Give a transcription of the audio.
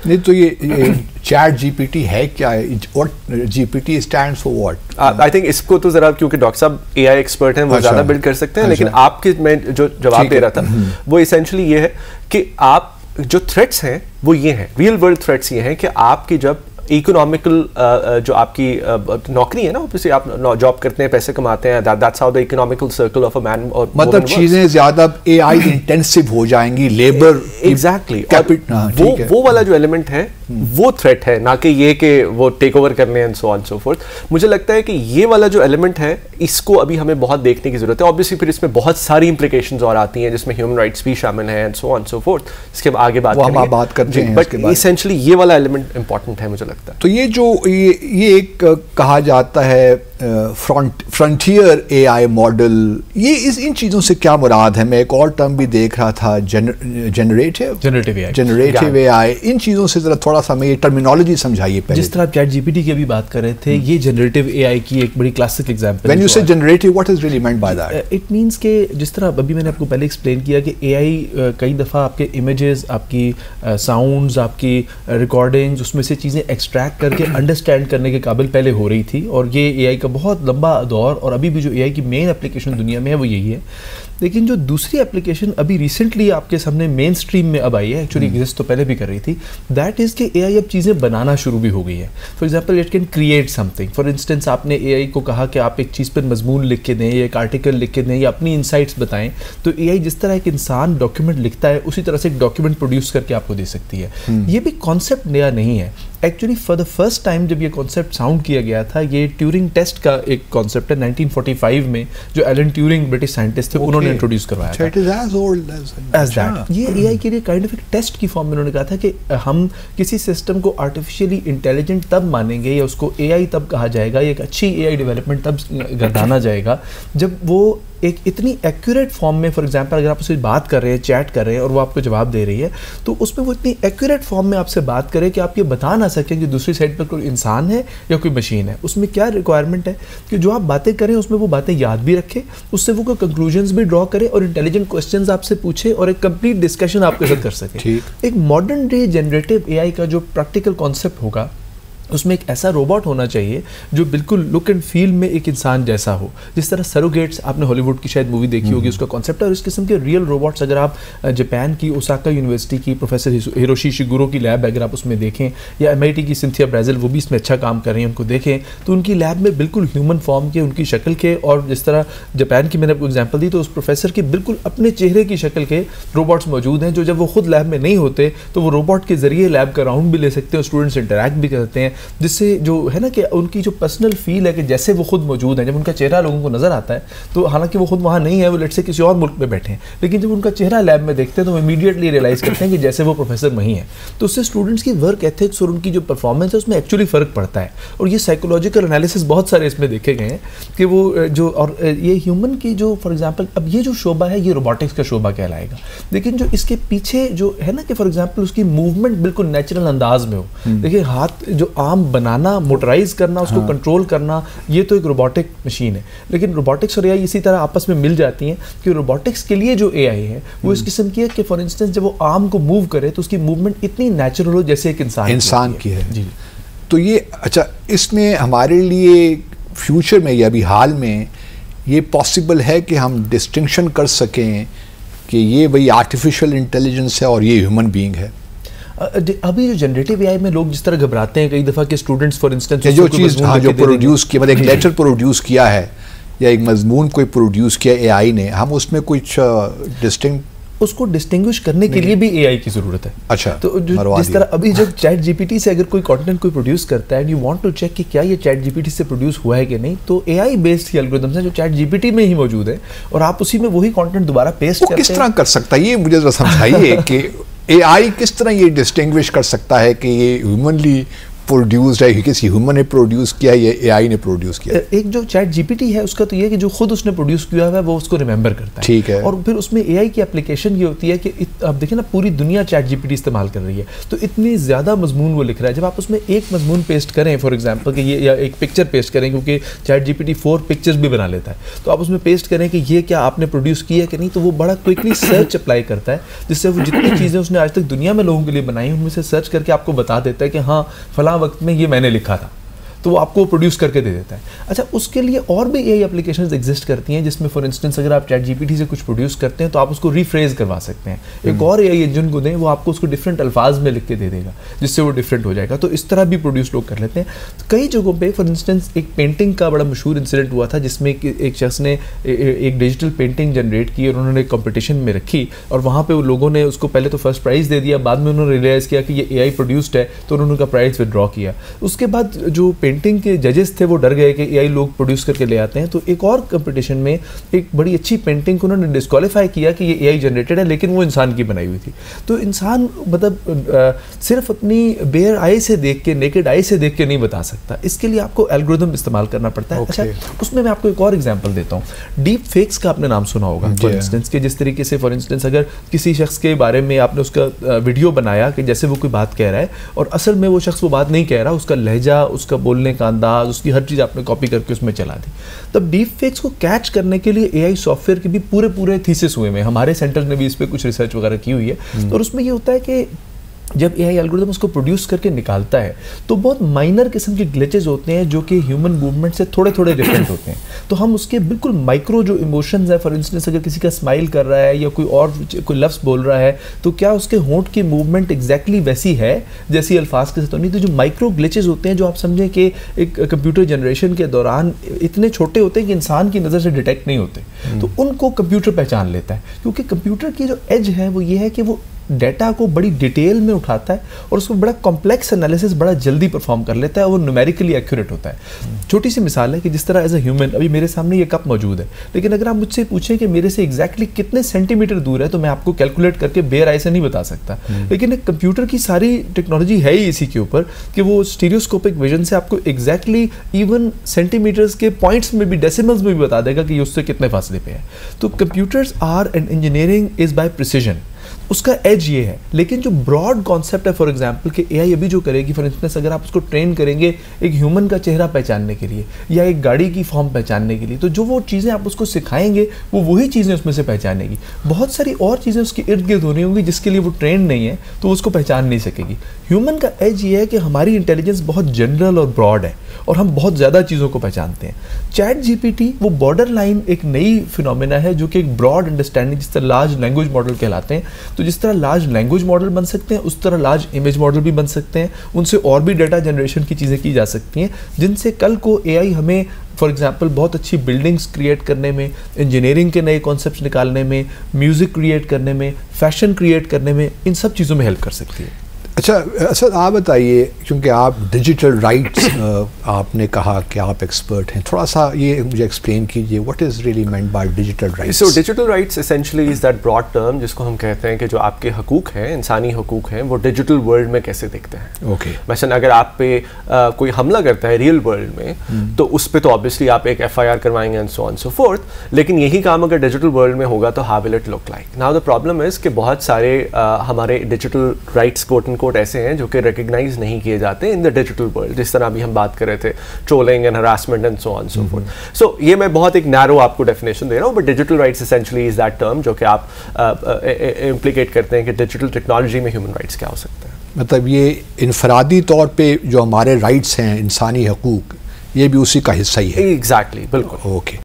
नहीं तो ये चैट जीपीटी है क्या? What GPT stands for what? I think इसको तो जरा, क्योंकि डॉक्टर साहब एआई एक्सपर्ट हैं, वो ज्यादा बिल्ड कर सकते हैं, लेकिन आपके मैं जो जवाब दे रहा था वो इसेंशियली ये है कि आप जो थ्रेट्स हैं वो ये हैं, रियल वर्ल्ड थ्रेट्स ये हैं कि आपकी जब इकोनॉमिकल जो आपकी नौकरी है ना, ऑब्वियसली आप जॉब करते हैं, पैसे कमाते हैं, that's how the economical circle of a man, और मतलब चीजें ज्यादा एआई इंटेंसिव हो जाएंगी, लेबर एग्जैक्टली, वो वाला जो एलिमेंट है वो थ्रेट है, ना कि ये कि वो टेक ओवर करने and so on so fourth. मुझे लगता है कि ये वाला जो एलिमेंट है इसको अभी हमें बहुत देखने की जरूरत है। ऑब्वियसली फिर इसमें बहुत सारी इंप्लीकेशंस और आती हैं जिसमें ह्यूमन राइट्स भी शामिल हैं and so on so fourth, इसके आगे बात करते हैं, बट इसेंशियली ये वाला एलिमेंट इंपॉर्टेंट है मुझे लगता है। तो ये जो ये एक कहा जाता है फ्रंटियर एआई मॉडल, ये इन चीज़ों से क्या मुराद है? मैं एक और टर्म भी देख रहा था, जनरेटिव एआई, इन चीज़ों से ज़रा थोड़ा सा हमें ये टर्मिनोलॉजी समझाइए पहले। जिस तरह आप चैट जीपीटी की अभी बात कर रहे थे, ये जनरेटिव एआई की एक बड़ी क्लासिक एग्जांपल है। व्हेन यू से generative, what is really meant by that? It means के जिस तरह अभी मैंने आपको पहले एक्सप्लेन किया कि एआई कई दफ़ा आपके इमेजेस, आपकी साउंड्स, आपकी रिकॉर्डिंग्स, उसमें से चीज़ें एक्सट्रैक्ट करके अंडरस्टैंड करने के काबिल पहले हो रही थी, और ये एआई का बहुत लंबा दौर, और अभी भी जो एआई की मेन एप्लीकेशन दुनिया में है वो यही है। लेकिन जो दूसरी एप्लीकेशन अभी रिसेंटली आपके सामने मेन स्ट्रीम में अब आई है, एक्चुअली एग्जिस्ट तो पहले भी कर रही थी, दैट इज़ कि एआई अब चीज़ें बनाना शुरू भी हो गई है। For example it can create something. For instance आपने एआई को कहा कि आप एक चीज़ पर मजमून लिख के दें या एक आर्टिकल लिख के दें या अपनी इंसाइट्स बताएं, तो एआई जिस तरह एक इंसान डॉक्यूमेंट लिखता है उसी तरह से एक डॉक्यूमेंट प्रोड्यूस करके आपको दे सकती है। ये भी कॉन्सेप्ट नया नहीं है। Actually for the first time जब ये कॉन्सेप्ट साउंड किया गया था, ये ट्यूरिंग टेस्ट का एक कॉन्सेप्ट है 1945 में, जो एलन ट्यूरिंग ब्रिटिश साइंटिस्ट थे, उन्होंने इंट्रोड्यूस करवाया था। It is as old as that. ये एआई के लिए काइंड ऑफ एक टेस्ट की फॉर्म में उन्होंने कहा था कि हम किसी सिस्टम को आर्टिफिशियली इंटेलिजेंट तब मानेंगे या उसको एआई तब कहा जाएगा, एक अच्छी एआई डेवलपमेंट तब गर्दाना जाएगा जब वो एक इतनी एक्यूरेट फॉर्म में, फॉर एग्जांपल अगर आप उससे बात कर रहे हैं, चैट कर रहे हैं और वो आपको जवाब दे रही है, तो उसमें वो इतनी एक्यूरेट फॉर्म में आपसे बात करे कि आप ये बता ना सकें कि दूसरी साइड पर कोई इंसान है या कोई मशीन है। उसमें क्या रिक्वायरमेंट है कि जो आप बातें करें उसमें वो बातें याद भी रखे, उससे वो कंक्लूजन्स भी ड्रॉ करे और इंटेलिजेंट क्वेश्चंस आपसे पूछे और एक कंप्लीट डिस्कशन आपके साथ कर सके। एक मॉडर्न डे जनरेटिव एआई का जो प्रैक्टिकल कॉन्सेप्ट होगा, उसमें एक ऐसा रोबोट होना चाहिए जो बिल्कुल लुक एंड फील में एक इंसान जैसा हो। जिस तरह सरोगेट्स, आपने हॉलीवुड की शायद मूवी देखी होगी, उसका कॉन्सेप्ट है। और इस किस्म के रियल रोबोट्स अगर आप जापान की ओसाका यूनिवर्सिटी की प्रोफेसर हिरोशी शिगुरो की लैब अगर आप उसमें देखें, या एमआईटी की सिंथिया ब्राजिल, वो भी इसमें अच्छा काम कर रही हैं, उनको देखें तो उनकी लैब में बिल्कुल ह्यूमन फॉर्म के, उनकी शक्ल के, और जिस तरह जापान की मैंने आपको एग्जाम्पल दी तो उस प्रोफेसर की बिल्कुल अपने चेहरे की शक्ल के रोबोट्स मौजूद हैं, जो जब वो खुद लैब में नहीं होते तो वो रोबोट के जरिए लैब का राउंड भी ले सकते हैं, स्टूडेंट्स इंटरैक्ट भी करते हैं, जिससे जो है ना कि उनकी जो पर्सनल फील है कि जैसे वो खुद मौजूद हैं। जब उनका चेहरा लोगों को नजर आता है तो हालांकि वो खुद वहाँ नहीं है, वो लेट से किसी और मुल्क में बैठे हैं, लेकिन जब उनका चेहरा लैब में देखते हैं तो वो इमीडिएटली रियलाइज करते हैं कि जैसे वो प्रोफेसर वहीं है। तो उससे स्टूडेंट्स की वर्क एथिक्स और उनकी जो परफॉर्मेंस है उसमें एक्चुअली फ़र्क पड़ता है। और ये साइकोलॉजिकल एनालिसिस बहुत सारे इसमें देखे गए हैं कि वो जो, और ये ह्यूमन की जो, फॉर एग्जाम्पल अब ये जो शोबा है ये रोबोटिक्स का शोबा कहलाएगा, लेकिन जो इसके पीछे जो है ना कि फॉर एग्जाम्पल उसकी मूवमेंट बिल्कुल नेचुरल अंदाज में हो। देखिए हाथ जो आर्म बनाना, मोटराइज करना, उसको कंट्रोल करना, ये तो एक रोबोटिक मशीन है। लेकिन रोबोटिक्स और एआई इसी तरह आपस में मिल जाती हैं कि रोबोटिक्स के लिए जो एआई है वो इस किस्म की है कि फॉर इंस्टेंस जब वो आर्म को मूव करे तो उसकी मूवमेंट इतनी नेचुरल हो जैसे एक इंसान की है। जी। तो ये अच्छा, इसमें हमारे लिए फ्यूचर में या अभी हाल में ये पॉसिबल है कि हम डिस्टिंक्शन कर सकें कि ये वही आर्टिफिशियल इंटेलिजेंस है और ये ह्यूमन बीइंग है? अभी जो जनरेटिव एआई में लोग जिस तरह घबराते हैं कई दफ़ा के स्टूडेंट्स फॉर इंस्टेंस जो चीज़ जो प्रोड्यूस किया, मतलब एक लेटर प्रोड्यूस किया है या एक मजमून कोई प्रोड्यूस किया एआई ने, हम उसमें कुछ उसको डिस्टिंग्विश करने के लिए भी एआई की जरूरत है। अच्छा, तो जिस तरह अभी जब चैट जीपीटी से अगर कोई कंटेंट कोई प्रोड्यूस करता है and you want to check कि क्या ये चैट जीपीटी से प्रोड्यूस हुआ है कि नहीं, तो एआई बेस्ड एल्गोरिथम्स हैं जो चैट जीपीटी में ही मौजूद है और आप उसी में वही कंटेंट दोबारा पेस्ट करते हैं। किस तरह कर सकता है ये मुझे जरा समझाइए कि एआई किस तरह ये डिस्टिंग्विश कर सकता है कि ये ह्यूमनली प्रोड्यूस्ड है, किसी ह्यूमन ने प्रोड्यूस किया या एआई ने प्रोड्यूस किया? एक जो चैट जीपीटी है उसका तो ये है कि जो खुद उसने प्रोड्यूस किया हुआ है वो उसको रिमेंबर करता है। ठीक है। और फिर उसमें एआई की एप्लीकेशन ये होती है कि आप देखिए ना, पूरी दुनिया चैट जीपीटी इस्तेमाल कर रही है, तो इतनी ज़्यादा मजमून वो लिख रहा है। जब आप उसमें एक मजमून पेस्ट करें, फॉर एग्जाम्पल कि ये, या एक पिक्चर पेस्ट करें, क्योंकि चैट जीपीटी 4 पिक्चर्स भी बना लेता है, तो आप उसमें पेस्ट करें कि ये क्या आपने प्रोड्यूस किया कि नहीं, तो वो बड़ा क्विकली सर्च अप्लाई करता है, जिससे वो जितनी चीज़ें उसने आज तक दुनिया में लोगों के लिए बनाई उनमें से सर्च करके आपको बता देता है कि हाँ फलां वक्त में ये मैंने लिखा था, तो वो आपको प्रोड्यूस करके दे देता है। अच्छा, उसके लिए और भी एआई एप्लीकेशंस एग्जिस्ट करती हैं, जिसमें फॉर इंस्टेंस अगर आप चैट जीपीटी से कुछ प्रोड्यूस करते हैं तो आप उसको रिफ्रेज करवा सकते हैं। एक और एआई इंजन को दें, वो आपको उसको डिफरेंट अल्फाज में लिख के दे देगा, जिससे वो डिफरेंट हो जाएगा। तो इस तरह भी प्रोड्यूस लोग कर लेते हैं। तो कई जगहों पर फॉर इंस्टेंस एक पेंटिंग का बड़ा मशहूर इंसिडेंट हुआ था, जिसमें एक शख्स ने एक डिजिटल पेंटिंग जनरेट की और उन्होंने कॉम्पिटिशन में रखी, और वहाँ पर लोगों ने उसको पहले तो फर्स्ट प्राइज़ दे दिया, बाद में उन्होंने रियलाइज़ किया कि ये एआई प्रोड्यूस्ड है, तो उन्होंने उनका प्राइज़ विदड्रॉ किया। उसके बाद जो पेंटिंग के जजेस थे वो डर गए कि एआई लोग प्रोड्यूस करके ले आते हैं, तो एक और कंपटीशन में एक बड़ी अच्छी पेंटिंग को उन्होंने डिस्क्वालीफाई किया कि ये एआई जनरेटेड है, लेकिन वो इंसान की बनाई हुई थी। तो इंसान मतलब सिर्फ अपनी बेयर आई से देख के, नेकेड आई से देख के नहीं बता सकता, इसके लिए आपको एल्गोरिथम इस्तेमाल करना पड़ता है। अच्छा, उसमें मैं आपको एक और एग्जांपल देता हूँ। डीप फेक्स का आपने नाम सुना होगा फॉर इंस्टेंस, कि जिस तरीके से फॉर इंस्टेंस अगर किसी शख्स के बारे में आपने उसका वीडियो बनाया कि जैसे वो कोई बात कह रहा है और असल में वो शख्स वो बात नहीं कह रहा, उसका लहजा, उसका बोलने का अंदाज, उसकी हर चीज़ आपने कॉपी करके उसमें चला दी। तब डीप फेक्स को कैच करने के लिए एआई सॉफ्टवेयर के भी पूरे थीसिस हुए हैं। हमारे सेंटर ने भी इस पर कुछ रिसर्च वगैरह की हुई है। और उसमें ये होता है कि जब एआई एल्गोरिथम उसको प्रोड्यूस करके निकालता है तो बहुत माइनर किस्म के ग्लिचेस होते हैं जो कि ह्यूमन मूवमेंट से थोड़े डिफरेंट होते हैं। तो हम उसके बिल्कुल माइक्रो जो इमोशंस है, फॉर इंस्टेंस अगर किसी का स्माइल कर रहा है या कोई लफ्ज़ बोल रहा है, तो क्या उसके होंठ की मूवमेंट एग्जैक्टली वैसी है जैसी अल्फाज के साथ? तो नहीं, तो जो माइक्रो ग्लिचेस होते हैं, जो आप समझें कि एक कंप्यूटर जनरेशन के दौरान इतने छोटे होते हैं कि इंसान की नज़र से डिटेक्ट नहीं होते, तो उनको कंप्यूटर पहचान लेता है। क्योंकि कंप्यूटर की जो एज है वो ये है कि वो डेटा को बड़ी डिटेल में उठाता है और उसको बड़ा कॉम्प्लेक्स एनालिसिस बड़ा जल्दी परफॉर्म कर लेता है, वो न्यूमेरिकली एक्यूरेट होता है। छोटी सी मिसाल है कि जिस तरह एज ए ह्यूमन अभी मेरे सामने ये कप मौजूद है, लेकिन अगर आप मुझसे पूछें कि मेरे से एग्जैक्टली कितने सेंटीमीटर दूर है, तो मैं आपको कैलकुलेट करके बेयर आई से नहीं बता सकता। लेकिन एक कंप्यूटर की सारी टेक्नोलॉजी है ही इसी के ऊपर कि वो स्टीरियोस्कोपिक विजन से आपको एग्जैक्टली इवन सेंटीमीटर्स के पॉइंट्स में भी, डेसिमल्स में भी बता देगा कि ये उससे कितने फासले पे है। तो computers are and engineering is by precision, उसका एज ये है। लेकिन जो ब्रॉड कॉन्सेप्ट है, फॉर एग्जांपल कि एआई अभी जो करेगी, फॉर इंस्टेंस अगर आप उसको ट्रेन करेंगे एक ह्यूमन का चेहरा पहचानने के लिए या एक गाड़ी की फॉर्म पहचानने के लिए, तो जो वो चीज़ें आप उसको सिखाएंगे वो वही चीज़ें उसमें से पहचानेगी। बहुत सारी और चीज़ें उसके इर्द गिर्द होनी होंगी जिसके लिए वो ट्रेन नहीं है, तो वो उसको पहचान नहीं सकेगी। ह्यूमन का एज ये है कि हमारी इंटेलिजेंस बहुत जनरल और ब्रॉड है और हम बहुत ज़्यादा चीज़ों को पहचानते हैं। चैट जीपीटी वो बॉर्डर लाइन एक नई फिनोमेना है जो कि एक ब्रॉड अंडरस्टैंडिंग, जिस तरह लार्ज लैंग्वेज मॉडल कहलाते हैं, तो जिस तरह लार्ज लैंग्वेज मॉडल बन सकते हैं उस तरह लार्ज इमेज मॉडल भी बन सकते हैं। उनसे और भी डाटा जनरेशन की चीज़ें की जा सकती हैं, जिनसे कल को एआई हमें फॉर एग्जांपल बहुत अच्छी बिल्डिंग्स क्रिएट करने में, इंजीनियरिंग के नए कॉन्सेप्ट्स निकालने में, म्यूज़िक क्रिएट करने में, फैशन क्रिएट करने में, इन सब चीज़ों में हेल्प कर सकती है। अच्छा असद, आप बताइए, क्योंकि आप डिजिटल राइट्स आपने कहा कि आप एक्सपर्ट हैं, थोड़ा सा ये मुझे एक्सप्लेन कीजिए, what is really meant by digital rights? So digital rights essentially is that broad term जिसको हम कहते हैं कि जो आपके हकूक़ हैं, इंसानी हकूक़ हैं, वो डिजिटल वर्ल्ड में कैसे दिखते हैं। ओके, मसलन अगर आप पे कोई हमला करता है रियल वर्ल्ड में, तो उस पर तो ऑब्वियसली आप एक FIR करवाएंगे and so on so forth, लेकिन यही काम अगर डिजिटल वर्ल्ड में होगा तो how will it look like? Now the problem is कि बहुत सारे हमारे digital rights quote and quote ऐसे हैं जो कि रिकग्नाइज नहीं किए जाते इन द डिजिटल वर्ल्ड, जिस तरह अभी हम बात कर रहे थे trolling and harassment and so on so forth. So ये मैं बहुत एक नैरो आपको डेफिनेशन दे रहा हूँ, but digital rights essentially is that term जो कि आप इम्प्लीकेट करते हैं कि डिजिटल टेक्नोलॉजी में ह्यूमन राइट्स क्या हो सकते हैं। मतलब ये इनफरादी तौर पे जो हमारे राइट्स हैं, इंसानी हकूक़, ये भी उसी का हिस्सा ही है। एग्जैक्टली, बिल्कुल। ओके।